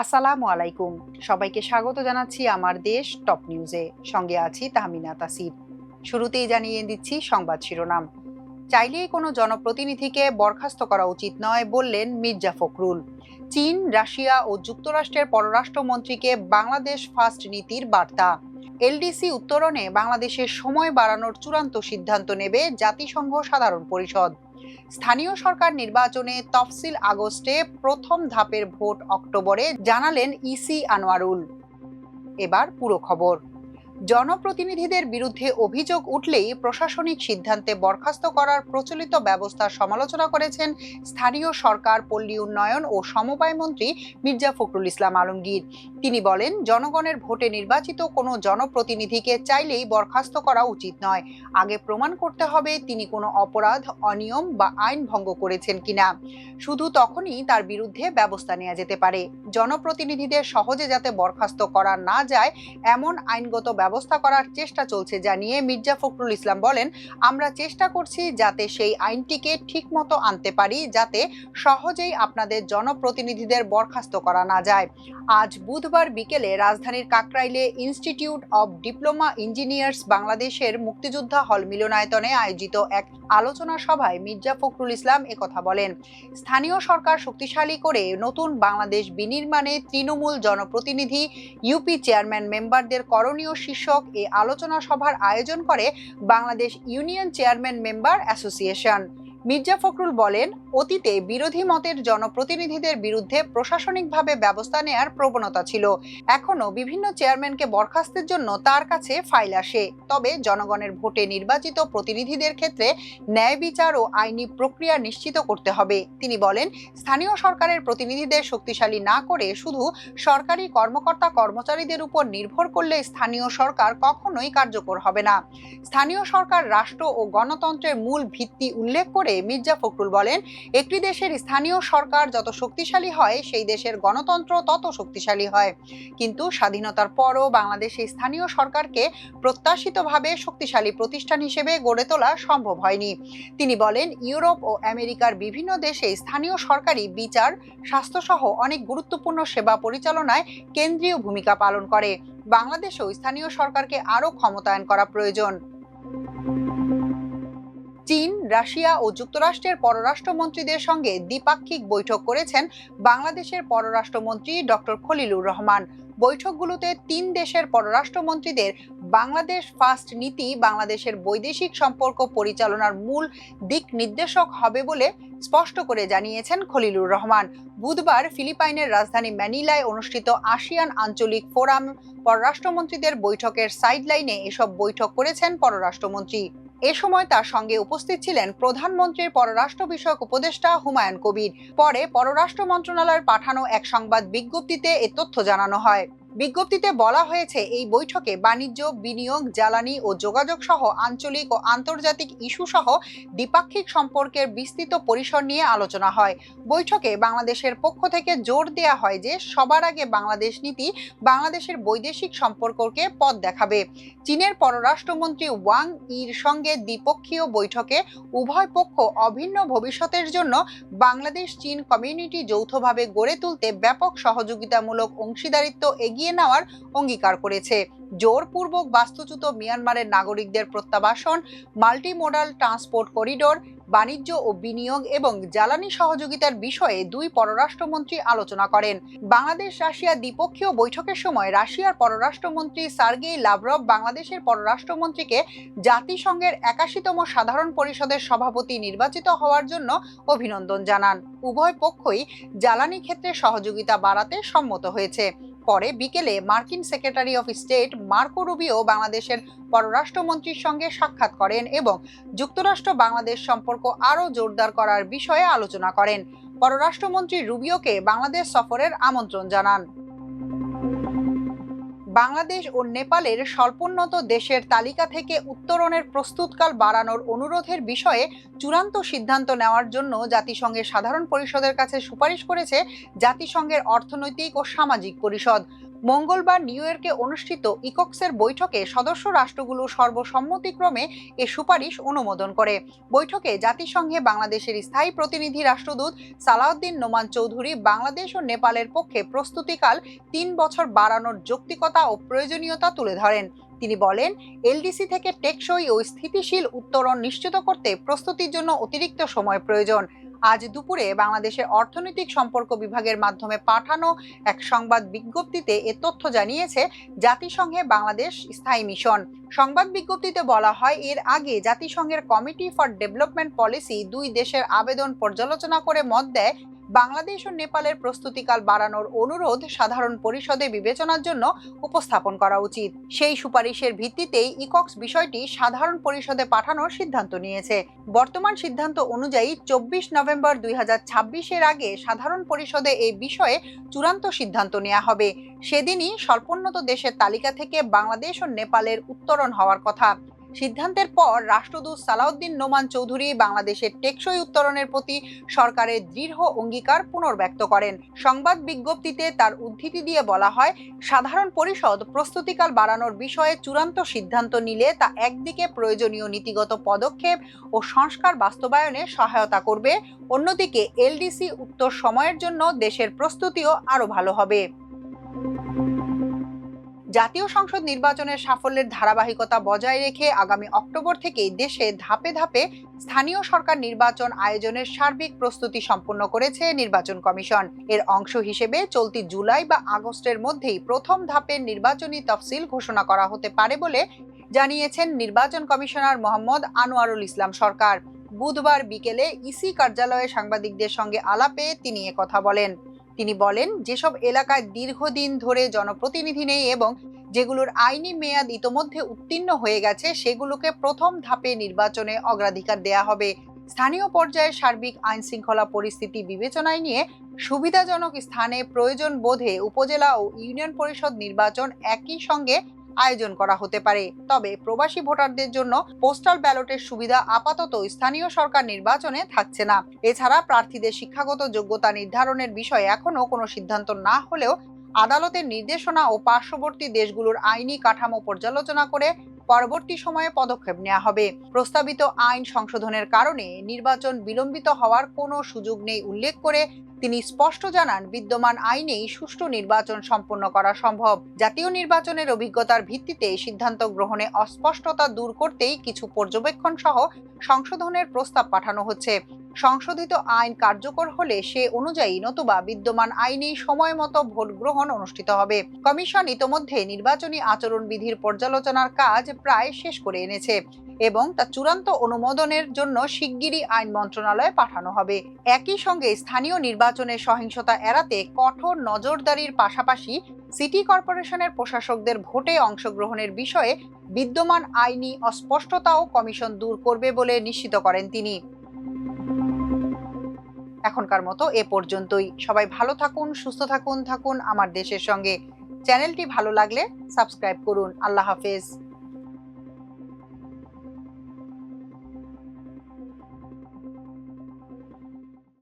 আসসালামু আলাইকুম। সবাইকে স্বাগত জানাচ্ছি আমার দেশ টপ নিউজে। সঙ্গে আছি তাহমিনা তাসির। শুরুতেই জানিয়ে দিচ্ছি সংবাদ শিরোনাম। চাইলেই কোনো জনপ্রতিনিধিকে বরখাস্ত করা উচিত নয় বললেন মির্জা ফখরুল। চীন, রাশিয়া ও যুক্তরাষ্ট্রের পররাষ্ট্রমন্ত্রীকে বাংলাদেশ ফার্স্ট নীতির বার্তা। এলডিসি উত্তরণে বাংলাদেশের সময় বাড়ানোর চূড়ান্ত সিদ্ধান্ত নেবে জাতিসংঘ সাধারণ পরিষদ। স্থানীয় সরকার নির্বাচনে তফসিল আগস্টে, প্রথম ধাপের ভোট অক্টোবরে, জানালেন ইসি আনোয়ারুল। এবার পুরো খবর। জনপ্রতিনিধিদের বিরুদ্ধে অভিযোগ উঠলেই প্রশাসনিক সিদ্ধান্তে বরখাস্ত করার প্রচলিত ব্যবস্থার সমালোচনা করেছেন স্থানীয় সরকার, পল্লী উন্নয়ন ও সমবায় মন্ত্রী মির্জা ফখরুল ইসলাম আলমগীর। তিনি বলেন, জনগণের ভোটে নির্বাচিত কোনো জনপ্রতিনিধিকে চাইলেই বরখাস্ত করা উচিত নয়। আগে প্রমাণ করতে হবে তিনি কোনো অপরাধ, অনিয়ম বা আইন ভঙ্গ করেছেন কিনা। শুধু তখনই তার বিরুদ্ধে ব্যবস্থা নেওয়া যেতে পারে। জনপ্রতিনিধিদের সহজে যাতে বরখাস্ত করা না যায় এমন আইনগত ব্যবস্থা করার চেষ্টা চলছে জানিয়ে মির্জা ফখরুল ইসলাম বলেন, আমরা চেষ্টা করছি যাতে সেই আইনটিকে ঠিকমতো আনতে পারি, যাতে সহজেই আপনাদের জনপ্রতিনিধিদের বরখাস্ত করা না যায়। আজ বুধবার বিকেলে রাজধানীর কাকরাইলে ইনস্টিটিউট অব ডিপ্লোমা ইঞ্জিনিয়ার্স বাংলাদেশের মুক্তিযোদ্ধা হল মিলনায়তনে আয়োজিত এক আলোচনা সভায় মির্জা ফখরুল ইসলাম একথা বলেন। স্থানীয় সরকার শক্তিশালী করে নতুন বাংলাদেশ বিনির্মাণে তৃণমূল জনপ্রতিনিধি, ইউপি চেয়ারম্যান মেম্বারদের করণীয় শীর্ষক এ আলোচনা সভার আয়োজন করে Bangladesh union chairman member association. Mirza Fakhrul বলেন, অতীতে বিরোধী মতের জনপ্রতিনিধিদের বিরুদ্ধে প্রশাসনিকভাবে ব্যবস্থা নেয়ার প্রবণতা ছিল। এখনো বিভিন্ন চেয়ারম্যানকে বরখাস্তের জন্য তার কাছে ফাইল আসে। তবে জনগণের ভোটে নির্বাচিত প্রতিনিধিদের ক্ষেত্রে ন্যায় বিচার ও আইনি প্রক্রিয়া নিশ্চিত করতে হবে। তিনি বলেন, স্থানীয় সরকারের প্রতিনিধিদের শক্তিশালী না করে শুধু সরকারি কর্মকর্তা কর্মচারীদের উপর নির্ভর করলে স্থানীয় সরকার কখনোই কার্যকর হবে না। স্থানীয় সরকার রাষ্ট্র ও গণতন্ত্রের মূল ভিত্তি উল্লেখ করে মির্জা ফখরুল বলেন, একটি দেশের স্থানীয় সরকার যত শক্তিশালী হয় সেই দেশের গণতন্ত্র তত শক্তিশালী হয়। কিন্তু স্বাধীনতার পরও বাংলাদেশে স্থানীয় সরকারকে প্রত্যাশিতভাবে শক্তিশালী প্রতিষ্ঠান হিসেবে গড়ে তোলা সম্ভব হয়নি। তিনি বলেন, ইউরোপ ও আমেরিকার বিভিন্ন দেশে স্থানীয় সরকারি বিচার, স্বাস্থ্যসহ অনেক গুরুত্বপূর্ণ সেবা পরিচালনায় কেন্দ্রীয় ভূমিকা পালন করে। বাংলাদেশেও স্থানীয় সরকারকে আরও ক্ষমতায়ন করা প্রয়োজন। চীন, রাশিয়া ও যুক্তরাষ্ট্রের পররাষ্ট্রমন্ত্রীদের সঙ্গে দ্বিপাক্ষিক বৈঠক করেছেন বাংলাদেশের পররাষ্ট্রমন্ত্রী ডক্টর খলিলুর রহমান। বৈঠকগুলোতে তিন দেশের পররাষ্ট্রমন্ত্রীদের বাংলাদেশ ফার্স্ট নীতি বাংলাদেশের বৈদেশিক সম্পর্ক পরিচালনার মূল দিক নির্দেশক হবে বলে স্পষ্ট করে জানিয়েছেন খলিলুর রহমান। বুধবার ফিলিপাইনের রাজধানী ম্যানিলায় অনুষ্ঠিত আসিয়ান আঞ্চলিক ফোরাম পররাষ্ট্রমন্ত্রীদের বৈঠকের সাইডলাইনে এসব বৈঠক করেছেন পররাষ্ট্রমন্ত্রী। এ সময় তার সঙ্গে উপস্থিত ছিলেন প্রধানমন্ত্রীর পররাষ্ট্র বিষয়ক উপদেষ্টা হুমায়ুন কবির। পরে পররাষ্ট্র মন্ত্রণালয়ের পাঠানো এক সংবাদ বিজ্ঞপ্তিতে এ তথ্য জানানো হয়। বিজ্ঞপ্তিতে বলা হয়েছে, এই বৈঠকে বাণিজ্য, বিনিয়োগ, জ্বালানি ও যোগাযোগ সহ আঞ্চলিক ও আন্তর্জাতিক ইস্যু সহ দ্বিপাক্ষিক সম্পর্কের বিস্তৃত পরিসর নিয়ে আলোচনা হয়। বৈঠকে বাংলাদেশের পক্ষ থেকে জোর দেওয়া হয় যে সবার আগে বাংলাদেশ নীতি বাংলাদেশের বৈদেশিক সম্পর্ককে পথ দেখাবে। চীনের পররাষ্ট্রমন্ত্রী ওয়াং ইর সঙ্গে দ্বিপক্ষীয় বৈঠকে উভয় পক্ষ অভিন্ন ভবিষ্যতের জন্য বাংলাদেশ চীন কমিউনিটি যৌথভাবে গড়ে তুলতে ব্যাপক সহযোগিতামূলক অংশীদারিত্ব এগিয়ে নেওয়ার অঙ্গীকার করেছে। জোরপূর্বক বাস্তুচ্যুত মিয়ানমারের নাগরিকদের প্রত্যাবাসন, মাল্টিমোডাল ট্রান্সপোর্ট করিডোর, বাণিজ্য ও বিনিয়োগ এবং জ্বালানি সহযোগিতার বিষয়ে দুই পররাষ্ট্রমন্ত্রী আলোচনা করেন। বাংলাদেশ রাশিয়া দ্বিপক্ষীয় বৈঠকের সময় রাশিয়ার পররাষ্ট্রমন্ত্রী সার্গেই লাভরভ বাংলাদেশের পররাষ্ট্রমন্ত্রীকে জাতিসংঘের ৮১তম সাধারণ পরিষদের সভাপতি নির্বাচিত হওয়ার জন্য অভিনন্দন জানান। উভয় পক্ষই জ্বালানি ক্ষেত্রে সহযোগিতা বাড়াতে সম্মত হয়েছে। পরে বিকেলে মার্কিন secretary of state Marco Rubio বাংলাদেশের পররাষ্ট্রমন্ত্রীর সঙ্গে সাক্ষাৎ করেন এবং যুক্তরাষ্ট্র বাংলাদেশ সম্পর্ক আরও জোরদার করার বিষয়ে আলোচনা করেন। পররাষ্ট্রমন্ত্রী রুবিওকে বাংলাদেশ সফরের আমন্ত্রণ জানান। বাংলাদেশ ও নেপালের স্বল্পোন্নত দেশের তালিকা থেকে উত্তরণের প্রস্তুতকাল বাড়ানোর অনুরোধের বিষয়ে চূড়ান্ত সিদ্ধান্ত নেওয়ার জন্য জাতিসংঘের সাধারণ পরিষদের কাছে সুপারিশ করেছে জাতিসংঘের অর্থনৈতিক ও সামাজিক পরিষদ। মঙ্গলবার নিউ ইয়র্কে অনুষ্ঠিত ইকক্সের বৈঠকে সদস্য রাষ্ট্রগুলো সর্বসম্মতিক্রমে এ সুপারিশ অনুমোদন করে। বৈঠকে জাতিসংঘে বাংলাদেশের স্থায়ী প্রতিনিধি রাষ্ট্রদূত সালাউদ্দিন নোমান চৌধুরী বাংলাদেশ ও নেপালের পক্ষে প্রস্তুতিকাল ৩ বছর বাড়ানোর যৌক্তিকতা ও প্রয়োজনীয়তা তুলে ধরেন। তিনি বলেন, এলডিসি থেকে টেকসই ও স্থিতিশীল উত্তরণ নিশ্চিত করতে প্রস্তুতির জন্য অতিরিক্ত সময় প্রয়োজন। আজ দুপুরে বাংলাদেশের অর্থনৈতিক সম্পর্ক বিভাগের মাধ্যমে পাঠানো এক সংবাদ বিজ্ঞপ্তিতে এ তথ্য জানিয়েছে জাতিসংঘে বাংলাদেশ স্থায়ী মিশন। সংবাদ বিজ্ঞপ্তিতে বলা হয়, এর আগে জাতিসংঘের কমিটি ফর ডেভেলপমেন্ট পলিসি দুই দেশের আবেদন পর্যালোচনা করে মত দেয় বাংলাদেশ ও নেপালের প্রস্তুতিকাল বাড়ানোর অনুরোধ সাধারণ পরিষদে বিবেচনার জন্য উপস্থাপন করা উচিত। সেই সুপারিশের ভিত্তিতেই ইকক্স বিষয়টি সাধারণ পরিষদে পাঠানোর সিদ্ধান্ত নিয়েছে। বর্তমান সিদ্ধান্ত অনুযায়ী 24 নভেম্বর 2026-এর আগে সাধারণ পরিষদে এই বিষয়ে চূড়ান্ত সিদ্ধান্ত নেওয়া হবে। সেদিনই স্বল্পোন্নত দেশের তালিকা থেকে বাংলাদেশ ও নেপালের উত্তরণ হওয়ার কথা। সিদ্ধান্তের পর রাষ্ট্রদূত সালাউদ্দিন নোমান চৌধুরী বাংলাদেশের টেকসই উত্তরণের প্রতি সরকারের দৃঢ় অঙ্গীকার পুনর্ব্যক্ত করেন। সংবাদ বিজ্ঞপ্তিতে তার উদ্ধৃতি দিয়ে বলা হয়, সাধারণ পরিষদ প্রস্তুতিকাল বাড়ানোর বিষয়ে চূড়ান্ত সিদ্ধান্ত নিলে তা একদিকে প্রয়োজনীয় নীতিগত পদক্ষেপ ও সংস্কার বাস্তবায়নে সহায়তা করবে, অন্যদিকে এলডিসি উত্তর সময়ের জন্য দেশের প্রস্তুতিও আরও ভালো হবে। জাতীয় সংসদ নির্বাচনের সাফল্যের ধারাবাহিকতা বজায় রেখে আগামী অক্টোবর থেকেই দেশে ধাপে ধাপে স্থানীয় সরকার নির্বাচন আয়োজনের সার্বিক প্রস্তুতি সম্পন্ন করেছে নির্বাচন কমিশন। এর অংশ হিসেবে চলতি জুলাই বা আগস্টের মধ্যেই প্রথম ধাপের নির্বাচনী তফসিল ঘোষণা করা হতে পারে বলে জানিয়েছেন নির্বাচন কমিশনার মোহাম্মদ আনোয়ারুল ইসলাম সরকার। বুধবার বিকেলে ইসি কার্যালয়ে সাংবাদিকদের সঙ্গে আলাপে তিনি একথা বলেন। তিনি বলেন, যেসব এলাকায় দীর্ঘদিন ধরে জনপ্রতিনিধি নেই এবং যেগুলোর আইনি মেয়াদ ইতোমধ্যে উত্তীর্ণ হয়ে গেছে সেগুলোকে প্রথম ধাপে নির্বাচনে অগ্রাধিকার দেয়া হবে। স্থানীয় পর্যায়ে সার্বিক আইন শৃঙ্খলা পরিস্থিতি বিবেচনায় নিয়ে সুবিধাজনক স্থানে প্রয়োজন বোধে উপজেলা ও ইউনিয়ন পরিষদ নির্বাচন একই সঙ্গে আয়োজন করা হতে পারে। তবে প্রবাসী ভোটারদের জন্য পোস্টাল ব্যালটের সুবিধা আপাতত স্থানীয় সরকার নির্বাচনে থাকছে না। এছাড়া প্রার্থীদের শিক্ষাগত যোগ্যতা নির্ধারণের বিষয়ে এখনো কোনো সিদ্ধান্ত না হলেও আদালতের নির্দেশনা ও পার্শ্ববর্তী দেশগুলোর আইনি কাঠামো পর্যালোচনা করে পরবর্তী সময়ে পদক্ষেপ নেওয়া হবে। প্রস্তাবিত আইন সংশোধনের কারণে নির্বাচন বিলম্বিত হওয়ার কোনো সুযোগ নেই উল্লেখ করে তিনি স্পষ্ট জানান, বিদ্যমান আইনেই সুষ্ঠু নির্বাচন সম্পন্ন করা সম্ভব। জাতীয় নির্বাচনের অভিজ্ঞতার ভিত্তিতে সিদ্ধান্ত গ্রহণে অস্পষ্টতা দূর করতেই কিছু পর্যবেক্ষণ সহ সংশোধনের প্রস্তাব পাঠানো হচ্ছে। সংশোধিত আইন কার্যকর হলে সে অনুযায়ী নতুবা বিদ্যমান আইনেই সময় মতো ভোট গ্রহণ অনুষ্ঠিত হবে। কমিশন ইতোমধ্যে নির্বাচনী আচরণবিধির পর্যালোচনার কাজ প্রায় শেষ করে এনেছে এবং তা চূড়ান্ত অনুমোদনের জন্য শিগগিরই আইন মন্ত্রণালয়ে পাঠানো হবে। একই সঙ্গে স্থানীয় নির্বাচনের সহিংসতা এড়াতে কঠোর নজরদারির পাশাপাশি সিটি কর্পোরেশনের প্রশাসকদের ভোটে অংশগ্রহণের বিষয়ে বিদ্যমান আইনি অস্পষ্টতাও কমিশন দূর করবে বলে নিশ্চিত করেন তিনি। এখনকার মতো এ পর্যন্তই। সবাই ভালো থাকুন, সুস্থ থাকুন আমার দেশের সঙ্গে। চ্যানেলটি ভালো লাগলে সাবস্ক্রাইব করুন। আল্লাহ হাফেজ।